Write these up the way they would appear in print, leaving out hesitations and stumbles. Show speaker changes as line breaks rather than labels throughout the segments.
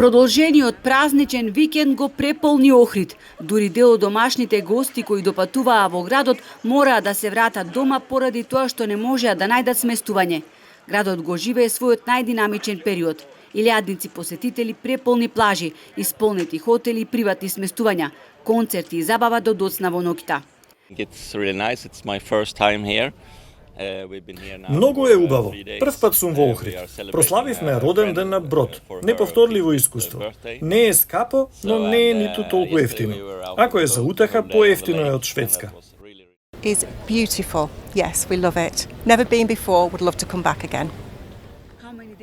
Продолжениот празничен викенд го преполни Охрид. Дури дел од домашните гости кои допатуваа во градот мораа да се вратат дома поради тоа што не можеа да најдат сместување. Градот го живее својот најдинамичен период. Илјадници посетители, преполни плажи, исполнети хотели и приватни сместувања, концерти и забава до доцна во ноќта.
Многу е убаво. Прв пат сум во Охрид. Прославивме роден ден на брод. Неповторливо искуство. Не е скапо, но не е ниту толку ефтино. Ако е за утеха, поевтино е од Шведска.
Is beautiful. Yes, we love it. Never been before, would love to come back again.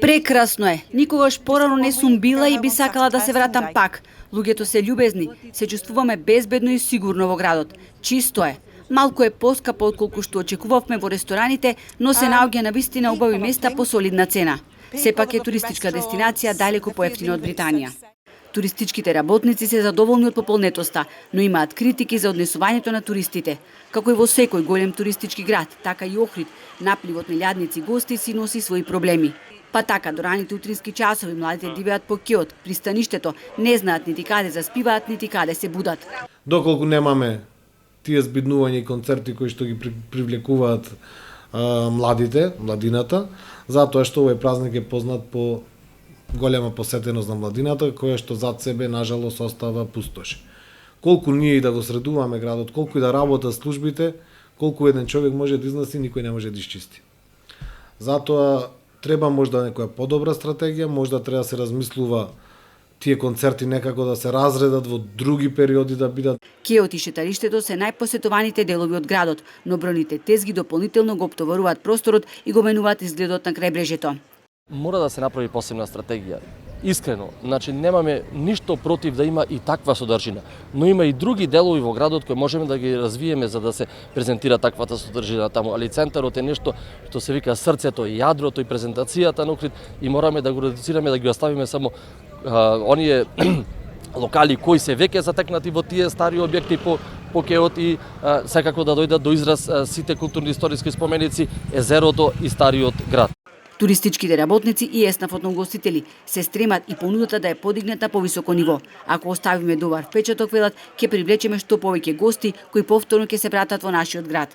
Прекрасно е. Никогаш порано не сум била и би сакала да се вратам пак. Луѓето се љубезни, се чувствуваме безбедно и сигурно во градот. Чисто е. Малку е поскапо отколку што очекувавме во рестораните, но се наоѓа на вистина убави места по солидна цена. Сепак е туристичка дестинација далеку поевтина од Британија. Туристичките работници се задоволни од пополнетоста, но имаат критики за однесувањето на туристите. Како и во секој голем туристички град, така и Охрид, напливот на илјадници гости си носи своји проблеми. Па така, до раните утрински часови младите дивеат по кеот, пристаништето, не знаат нити каде заспиваат, нити каде се будат.
Доколку немаме тие збиднувања и концерти кои што ги привлекуваат младината, затоа што овој празник е познат по голема посетеност на младината, која што зад себе, нажалост, остава пустош. Колку ние и да го средуваме градот, колку и да работат службите, колку еден човек може да износи, никој не може да исчисти. Затоа треба можда некоја подобра стратегија, можда треба да се размислува тие концерти некако да се разредат во други периоди да бидат.
Кеот и шеталиштето се најпосетуваните делови од градот, но бројните тезги дополнително го оптоваруваат просторот и го менуваат изгледот на крајбрежјето.
Мора да се направи посебна стратегија. Искрено, значи немаме ништо против да има и таква содржина, но има и други делови во градот кои можеме да ги развиеме за да се презентира таквата содржина таму, али центарот е нешто што се вика срцето и јадрото и презентацијата на Охрид и мораме да го редуцираме, да ги оставиме само оние локали кои се веќе затекнати во тие стари објекти по кеот и секако да дојдат до израз сите културни историски споменици, езерото и стариот град.
Туристичките работници и еснафот угостители се стремат и понудата да е подигната по високо ниво. Ако оставиме добар впечаток, велат, ќе привлечеме што повеќе гости кои повторно ќе се вратат во нашиот град.